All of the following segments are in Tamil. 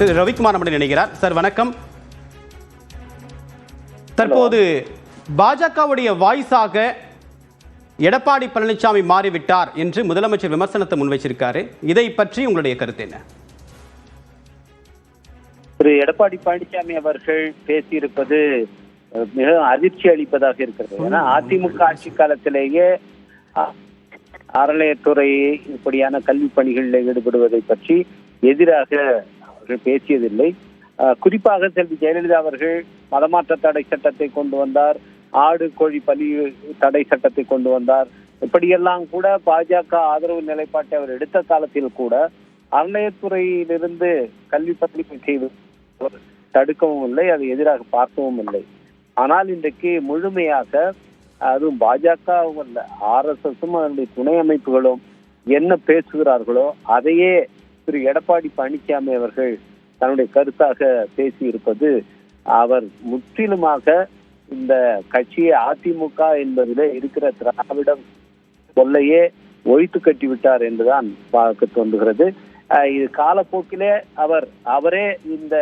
திரு ரவிக்குமார் நம்முடன் இணைகிறார். சார் வணக்கம். தற்போது பாஜகவுடைய வாய்ஸாக எடப்பாடி பழனிசாமி மாறிவிட்டார் என்று முதலமைச்சர் விமர்சனத்தை முன்வைச்சிருக்காரு. இதை பற்றி உங்களுடைய கருத்து என்ன? திரு எடப்பாடி பழனிசாமி அவர்கள் பேசியிருப்பது மிக அதிர்ச்சி அளிப்பதாக இருக்கிறது. ஏன்னா அதிமுக ஆட்சி காலத்திலேயே அறநிலையத்துறை இப்படியான கல்வி பணிகளில் ஈடுபடுவதை பற்றி எதிராக அவர்கள் பேசியதில்லை. குறிப்பாக செல்வி ஜெயலலிதா அவர்கள் மதமாற்ற தடை சட்டத்தை கொண்டு வந்தார், ஆடு கோழி பலி தடை சட்டத்தை கொண்டு வந்தார். இப்படியெல்லாம் கூட பாஜக ஆதரவு நிலைப்பாட்டை அவர் எடுத்த காலத்தில் கூட அறநிலையத்துறையிலிருந்து கல்வி பத்திரிகை செய்து தடுக்கவும் இல்லை, அதை எதிராக பார்க்கவும் இல்லை. ஆனால் இன்றைக்கு முழுமையாக அதுவும் பாஜகவும் அல்ல, RSSம் அதனுடைய துணை அமைப்புகளும் என்ன பேசுகிறார்களோ அதையே திரு எடப்பாடி பழனிசாமி அவர்கள் தன்னுடைய கருத்தாக பேசி இருப்பது அவர் முற்றிலுமாக இந்த கட்சியை அதிமுக என்பதிலே இருக்கிற திராவிடம் கொள்ளையே ஒழித்து கட்டிவிட்டார் என்றுதான் பார்க்க தோன்றுகிறது. இது காலப்போக்கிலே அவரே இந்த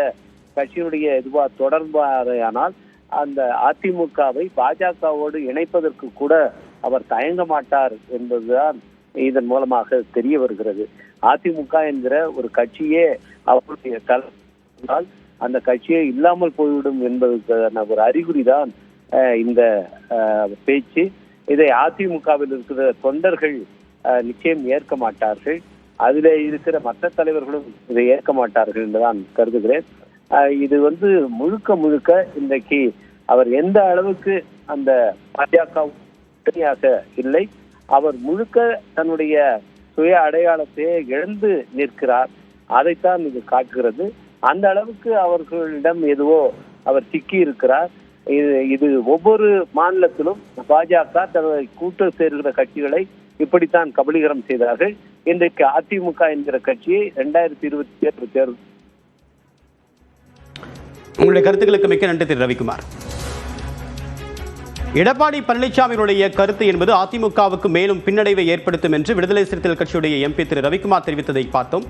கட்சியினுடைய இதுவா தொடர்பானால் அந்த அதிமுகவை பாஜகவோடு இணைப்பதற்கு கூட அவர் தயங்க மாட்டார் என்பதுதான் இதன் மூலமாக தெரிய வருகிறது. அதிமுக என்கிற ஒரு கட்சியே அவருடைய தலைவரால் அந்த கட்சியே இல்லாமல் போய்விடும் என்பதற்கான ஒரு அறிகுறி தான் இந்த பேச்சு. இதை அதிமுகவில் இருக்கிற தொண்டர்கள் நிச்சயம் ஏற்க மாட்டார்கள், அதில் இருக்கிற மற்ற தலைவர்களும் இதை ஏற்க மாட்டார்கள் என்றுதான் கருதுகிறேன். இது முழுக்க முழுக்க இன்றைக்கு அவர் எந்த அளவுக்கு அந்த பாஜக இல்லை, அவர் முழுக்க தன்னுடைய சுய அடையாளத்தை இழந்து நிற்கிறார். அதைத்தான் இது காட்டுகிறது. அந்த அளவுக்கு அவர்களிடம் எதுவோ அவர் சிக்கி இருக்கிறார். இது ஒவ்வொரு மாநிலத்திலும் பாஜக தன்னுடைய கூட்டு சேர்கிற கட்சிகளை இப்படித்தான் கபலீகரம் செய்தார்கள். இன்றைக்கு அதிமுக என்கிற கட்சியை 2027 தேர்தல். உங்களுடைய கருத்துக்களுக்கு மிக்க நன்றி திரு ரவிக்குமார். எடப்பாடி பழனிசாமியுடைய கருத்து என்பது அதிமுகவுக்கு மேலும் பின்னடைவை ஏற்படுத்தும் என்று விடுதலை சிறுத்தைகள் கட்சியுடைய MP திரு ரவிக்குமார் தெரிவித்ததை பார்த்தோம்.